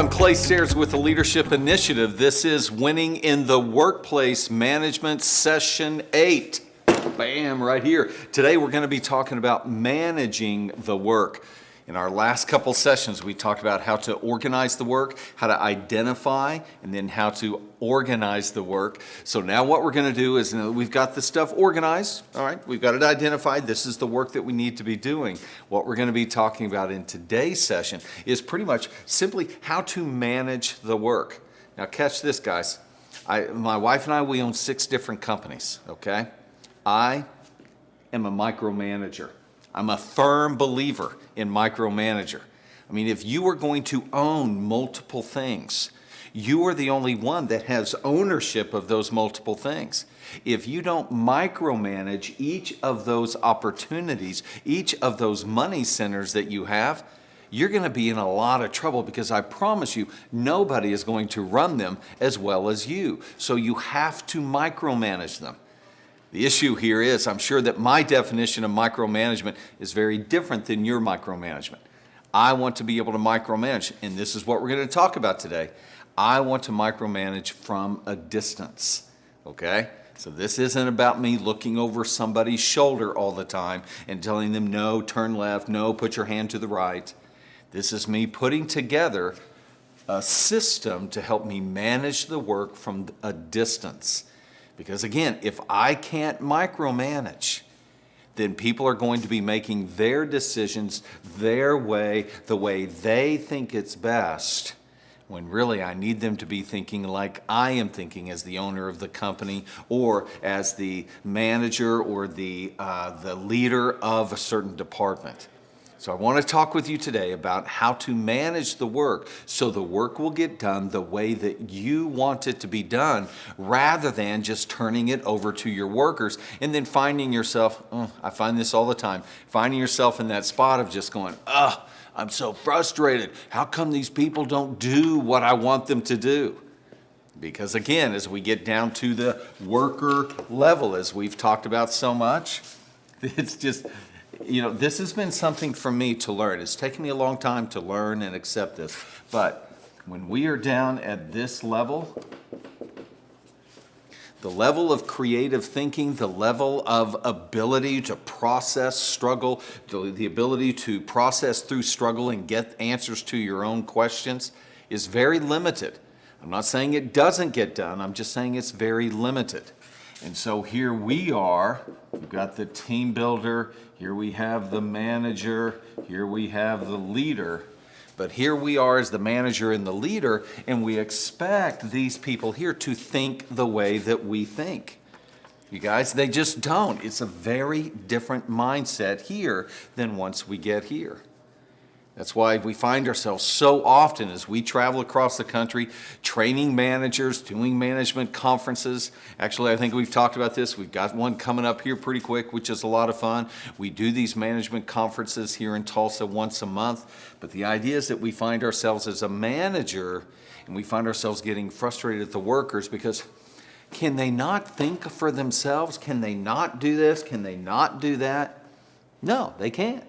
I'm Clay Staires with the Leadership Initiative. This is Winning in the Workplace Management Session 8. Bam, right here. Today we're going to be talking about managing the work. In our last couple sessions, we talked about how to organize the work, how to identify, and then how to organize the work. So now what we're going to do is, we've got the stuff organized, all right? We've got it identified. This is the work that we need to be doing. What we're going to be talking about in today's session is pretty much simply how to manage the work. Now catch this, guys. My wife and I, we own 6 different companies, okay? I am a micromanager. I'm a firm believer in micromanager. I mean, if you are going to own multiple things, you are the only one that has ownership of those multiple things. If you don't micromanage each of those opportunities, each of those money centers that you have, you're going to be in a lot of trouble, because I promise you, nobody is going to run them as well as you. So you have to micromanage them. The issue here is, I'm sure that my definition of micromanagement is very different than your micromanagement. I want to be able to micromanage, and this is what we're going to talk about today. I want to micromanage from a distance, okay? So this isn't about me looking over somebody's shoulder all the time and telling them, no, turn left, no, put your hand to the right. This is me putting together a system to help me manage the work from a distance. Because again, if I can't micromanage, then people are going to be making their decisions their way, the way they think it's best, when really I need them to be thinking like I am thinking as the owner of the company, or as the manager, or the leader of a certain department. So I want to talk with you today about how to manage the work so the work will get done the way that you want it to be done, rather than just turning it over to your workers and then finding yourself, I find this all the time, finding yourself in that spot of just going, I'm so frustrated. How come these people don't do what I want them to do? Because again, as we get down to the worker level, as we've talked about so much, it's just, this has been something for me to learn. It's taken me a long time to learn and accept this. But when we are down at this level, the level of creative thinking, the level of ability to process struggle, the ability to process through struggle and get answers to your own questions is very limited. I'm not saying it doesn't get done. I'm just saying it's very limited. And so here we are, we've got the team builder, here we have the manager, here we have the leader. But here we are as the manager and the leader, and we expect these people here to think the way that we think. You guys, they just don't. It's a very different mindset here than once we get here. That's why we find ourselves so often as we travel across the country, training managers, doing management conferences. Actually, I think we've talked about this. We've got one coming up here pretty quick, which is a lot of fun. We do these management conferences here in Tulsa once a month. But the idea is that we find ourselves as a manager, and we find ourselves getting frustrated at the workers because, can they not think for themselves? Can they not do this? Can they not do that? No, they can't.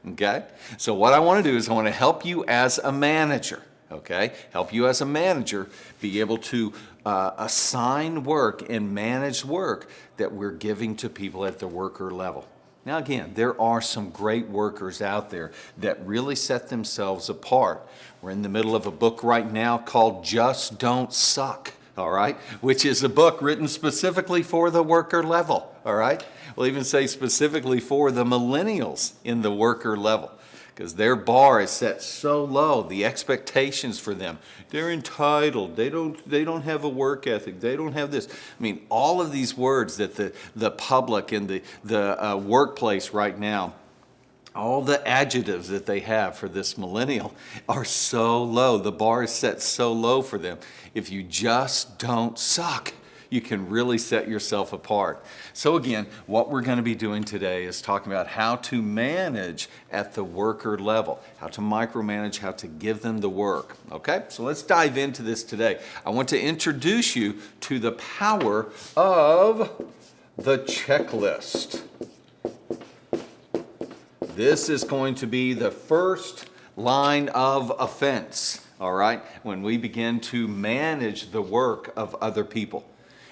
Okay? So what I want to do is I want to help you as a manager, okay? Help you as a manager be able to assign work and manage work that we're giving to people at the worker level. Now again, there are some great workers out there that really set themselves apart. We're in the middle of a book right now called Just Don't Suck, all right? Which is a book written specifically for the worker level, all right? We'll even say specifically for the millennials in the worker level, because their bar is set so low, the expectations for them, they're entitled, they don't have a work ethic, they don't have this. I mean, all of these words that the public and the workplace right now, all the adjectives that they have for this millennial are so low. The bar is set so low for them. If you just don't suck, you can really set yourself apart. So again, what we're going to be doing today is talking about how to manage at the worker level, how to micromanage, how to give them the work. Okay, so let's dive into this today. I want to introduce you to the power of the checklist. This is going to be the first line of offense. all right, when we begin to manage the work of other people.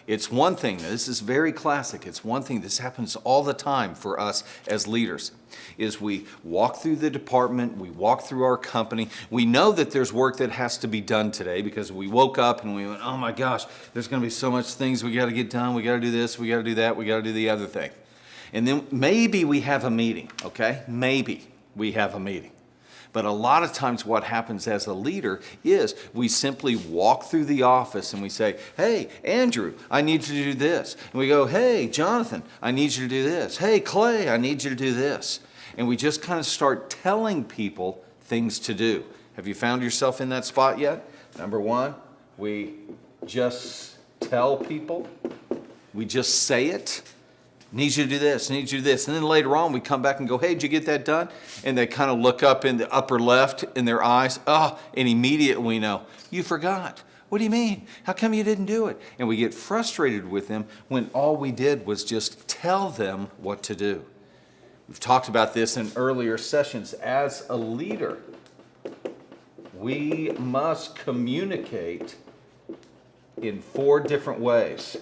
It's one thing, this is very classic, it's one thing, this happens all the time for us as leaders, is we walk through the department, we walk through our company, we know that there's work that has to be done today because we woke up and we went, oh my gosh, there's gonna be so much things we gotta get done, we gotta do this, we gotta do that, we gotta do the other thing. And then maybe we have a meeting, okay? Maybe we have a meeting. But a lot of times what happens as a leader is we simply walk through the office and we say, hey, Andrew, I need you to do this. And we go, hey, Jonathan, I need you to do this. Hey, Clay, I need you to do this. And we just kind of start telling people things to do. Have you found yourself in that spot yet? Number one, we just tell people. We just say it. Need you to do this, need you to do this. And then later on, we come back and go, hey, did you get that done? And they kind of look up in the upper left in their eyes. Oh, and immediately we know, you forgot. What do you mean? How come you didn't do it? And we get frustrated with them when all we did was just tell them what to do. We've talked about this in earlier sessions. As a leader, we must communicate in 4 different ways.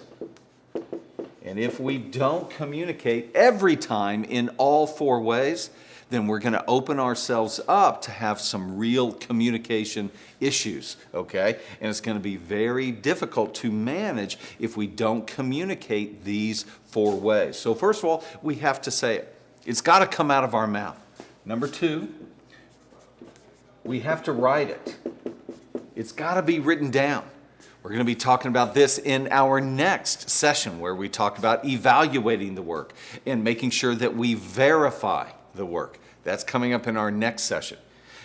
And if we don't communicate every time in all 4 ways, then we're going to open ourselves up to have some real communication issues, okay? And it's going to be very difficult to manage if we don't communicate these 4 ways. So first of all, we have to say it. It's got to come out of our mouth. Number 2, we have to write it. It's got to be written down. We're going to be talking about this in our next session where we talk about evaluating the work and making sure that we verify the work. That's coming up in our next session.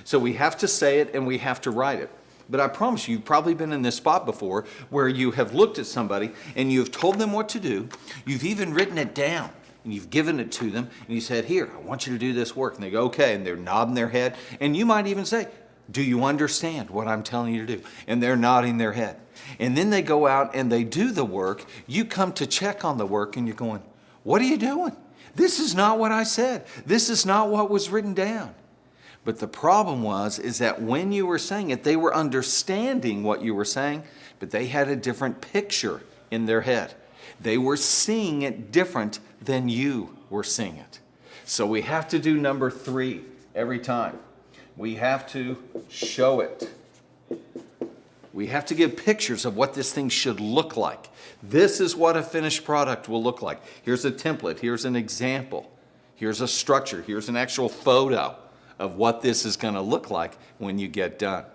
So we have to say it and we have to write it. But I promise you've probably been in this spot before where you have looked at somebody and you've told them what to do. You've even written it down and you've given it to them and you said, here, I want you to do this work. And they go, okay, and they're nodding their head. And you might even say, do you understand what I'm telling you to do? And they're nodding their head. And then they go out and they do the work. You come to check on the work and you're going, what are you doing? This is not what I said. This is not what was written down. But the problem is that when you were saying it, they were understanding what you were saying, but they had a different picture in their head. They were seeing it different than you were seeing it. So we have to do number 3 every time. We have to show it. We have to give pictures of what this thing should look like. This is what a finished product will look like. Here's a template. Here's an example. Here's a structure. Here's an actual photo of what this is going to look like when you get done.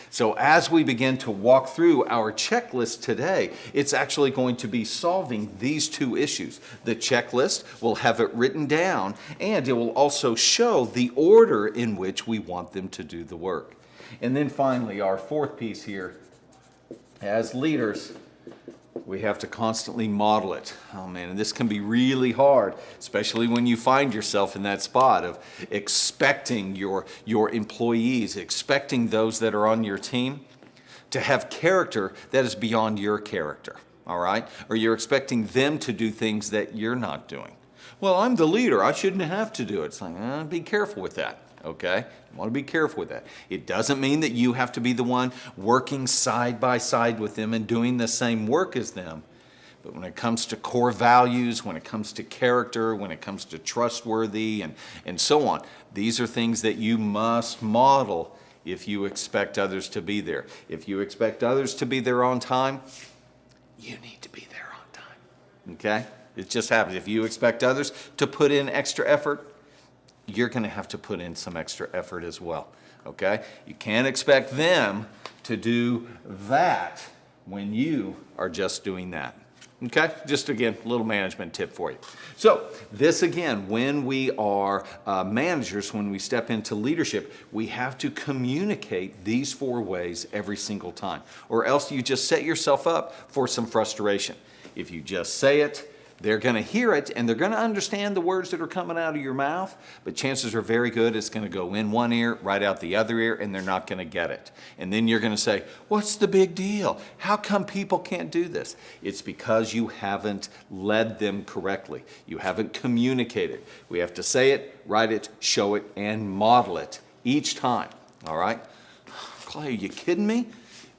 So as we begin to walk through our checklist today, it's actually going to be solving these 2 issues. The checklist will have it written down, and it will also show the order in which we want them to do the work. And then finally, our 4th piece here, as leaders, we have to constantly model it. Oh man, and this can be really hard, especially when you find yourself in that spot of expecting your employees, expecting those that are on your team to have character that is beyond your character, all right? Or you're expecting them to do things that you're not doing. Well, I'm the leader, I shouldn't have to do it. It's like, be careful with that. Okay? You want to be careful with that. It doesn't mean that you have to be the one working side by side with them and doing the same work as them. But when it comes to core values, when it comes to character, when it comes to trustworthy and so on, these are things that you must model if you expect others to be there. If you expect others to be there on time, you need to be there on time. Okay? It just happens. If you expect others to put in extra effort, you're going to have to put in some extra effort as well, okay? You can't expect them to do that when you are just doing that, okay? Just again, a little management tip for you. So this again, when we are managers, when we step into leadership, we have to communicate these 4 ways every single time, or else you just set yourself up for some frustration. If you just say it, they're going to hear it and they're going to understand the words that are coming out of your mouth, but chances are very good it's going to go in one ear, right out the other ear, and they're not going to get it. And then you're going to say, what's the big deal? How come people can't do this? It's because you haven't led them correctly. You haven't communicated. We have to say it, write it, show it, and model it each time. All right? Clay, are you kidding me?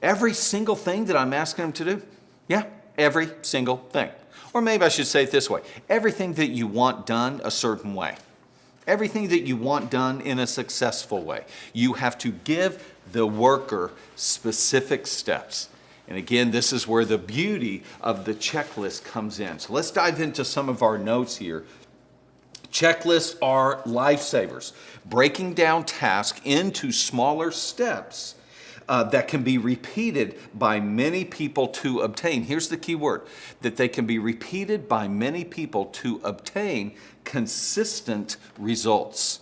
Every single thing that I'm asking them to do? Yeah, every single thing. Or maybe I should say it this way. Everything that you want done a certain way. Everything that you want done in a successful way. You have to give the worker specific steps. And again, this is where the beauty of the checklist comes in. So let's dive into some of our notes here. Checklists are lifesavers, breaking down tasks into smaller steps that can be repeated by many people to obtain. Here's the key word, that they can be repeated by many people to obtain consistent results.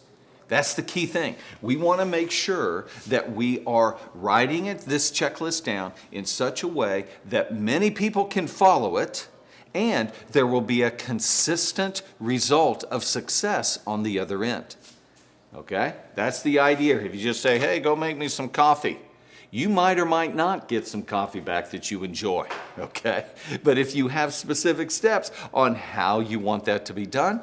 That's the key thing. We want to make sure that we are writing this checklist down in such a way that many people can follow it, and there will be a consistent result of success on the other end. Okay? That's the idea. If you just say, hey, go make me some coffee, you might or might not get some coffee back that you enjoy. Okay? But if you have specific steps on how you want that to be done,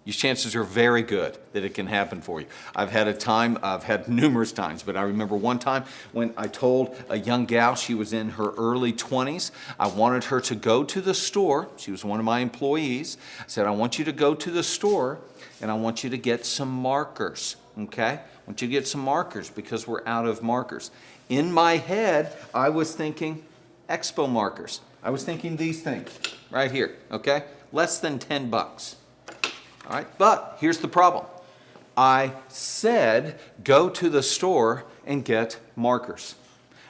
your chances are very good that it can happen for you. I've had numerous times, but I remember one time when I told a young gal, she was in her early 20s, I wanted her to go to the store. She was one of my employees. I said, I want you to go to the store and I want you to get some markers, okay? I want you to get some markers because we're out of markers. In my head, I was thinking Expo markers. I was thinking these things right here, okay? Less than $10. All right, but here's the problem. I said go to the store and get markers.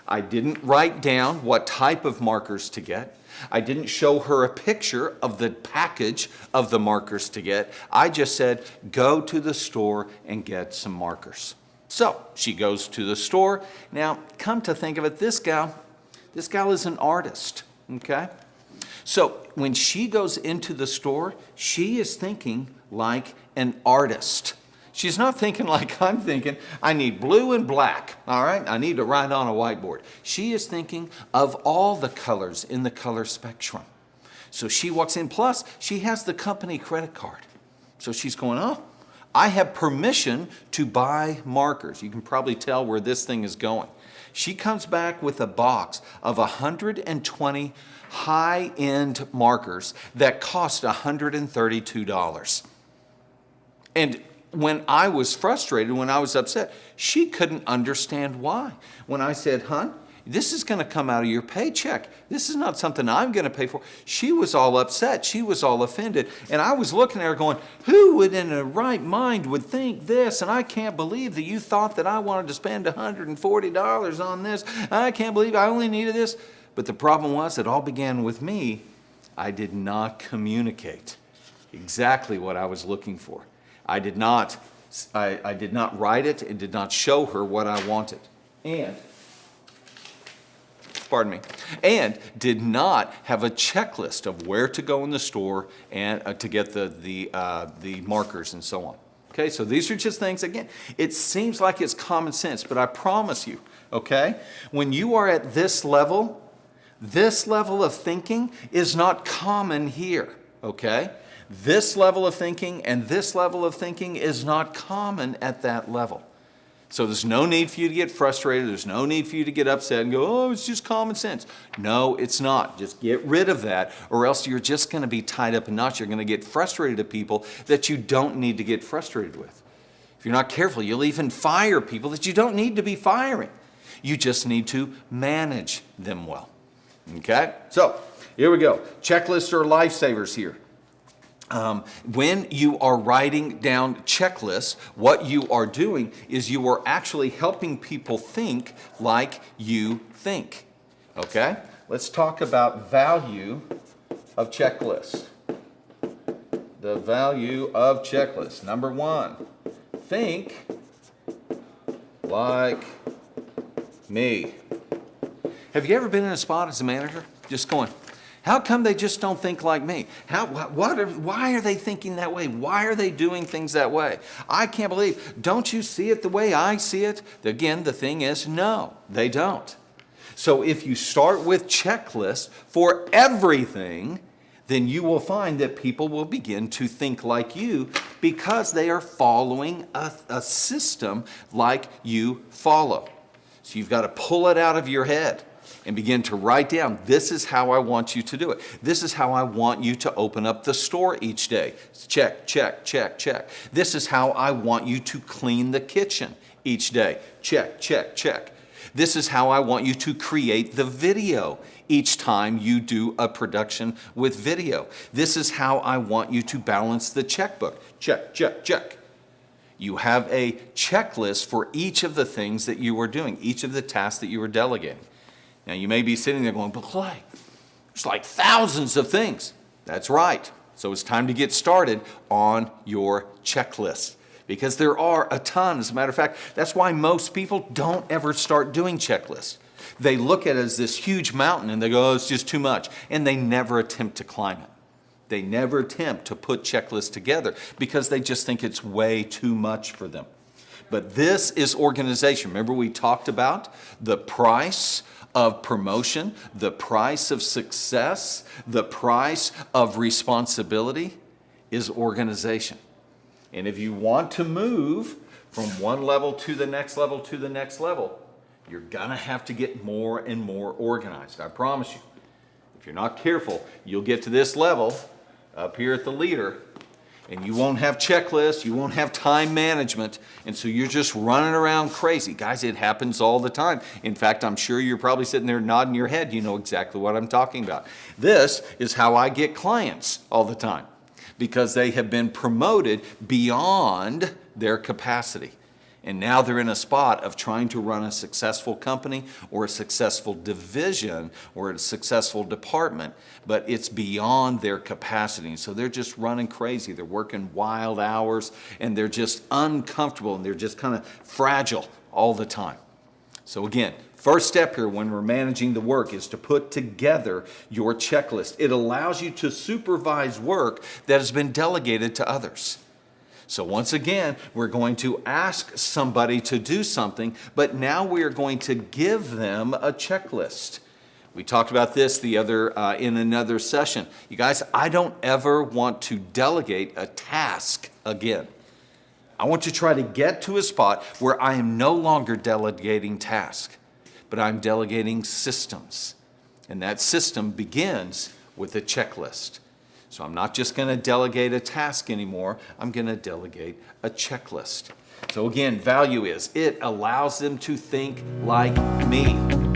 I didn't write down what type of markers to get. I didn't show her a picture of the package of the markers to get. I just said go to the store and get some markers. So she goes to the store. Now, come to think of it, this gal is an artist, okay? So when she goes into the store, she is thinking like an artist. She's not thinking like I'm thinking, I need blue and black, all right? I need to write on a whiteboard. She is thinking of all the colors in the color spectrum. So she walks in, plus she has the company credit card. So she's going, oh, I have permission to buy markers. You can probably tell where this thing is going. She comes back with a box of 120 high-end markers that cost $132. And when I was frustrated, when I was upset, she couldn't understand why. When I said, hon, this is going to come out of your paycheck. This is not something I'm going to pay for. She was all upset. She was all offended. And I was looking at her going, who would in a right mind would think this? And I can't believe that you thought that I wanted to spend $140 on this. I can't believe I only needed this. But the problem was, it all began with me. I did not communicate exactly what I was looking for. I did not write it and did not show her what I wanted. And did not have a checklist of where to go in the store and to get the markers and so on. Okay, so these are just things, again, it seems like it's common sense, but I promise you, okay, when you are at this level of thinking is not common here, okay? This level of thinking and this level of thinking is not common at that level. So there's no need for you to get frustrated. There's no need for you to get upset and go, oh, it's just common sense. No, it's not. Just get rid of that, or else you're just going to be tied up in knots. You're going to get frustrated at people that you don't need to get frustrated with. If you're not careful, you'll even fire people that you don't need to be firing. You just need to manage them well. Okay? So here we go. Checklists are lifesavers here. When you are writing down checklists, what you are doing is you are actually helping people think like you think. Okay? Let's talk about value of checklists. The value of checklists. Number one, think like me. Have you ever been in a spot as a manager just going, how come they just don't think like me? Why are they thinking that way? Why are they doing things that way? I can't believe. Don't you see it the way I see it? Again, the thing is, no, they don't. So if you start with checklists for everything, then you will find that people will begin to think like you because they are following a system like you follow. So you've got to pull it out of your head and begin to write down, this is how I want you to do it. This is how I want you to open up the store each day. Check, check, check, check. This is how I want you to clean the kitchen each day. Check, check, check. This is how I want you to create the video each time you do a production with video. This is how I want you to balance the checkbook. Check, check, check. You have a checklist for each of the things that you are doing, each of the tasks that you are delegating. Now, you may be sitting there going, but Clay, there's like thousands of things. That's right. So it's time to get started on your checklist because there are a ton. As a matter of fact, that's why most people don't ever start doing checklists. They look at it as this huge mountain and they go, oh, it's just too much. And they never attempt to climb it. They never attempt to put checklists together because they just think it's way too much for them. But this is organization. Remember we talked about the price of promotion, the price of success, the price of responsibility is organization. And if you want to move from one level to the next level to the next level, you're going to have to get more and more organized. I promise you. If you're not careful, you'll get to this level up here at the leader, and you won't have checklists, you won't have time management, and so you're just running around crazy. Guys, it happens all the time. In fact, I'm sure you're probably sitting there nodding your head. You know exactly what I'm talking about. This is how I get clients all the time because they have been promoted beyond their capacity. And now they're in a spot of trying to run a successful company or a successful division or a successful department, but it's beyond their capacity. So they're just running crazy. They're working wild hours and they're just uncomfortable and they're just kind of fragile all the time. So again, first step here when we're managing the work is to put together your checklist. It allows you to supervise work that has been delegated to others. So once again, we're going to ask somebody to do something, but now we are going to give them a checklist. We talked about this in another session. You guys, I don't ever want to delegate a task again. I want to try to get to a spot where I am no longer delegating tasks, but I'm delegating systems. And that system begins with a checklist. So I'm not just going to delegate a task anymore. I'm going to delegate a checklist. So again, value is it allows them to think like me.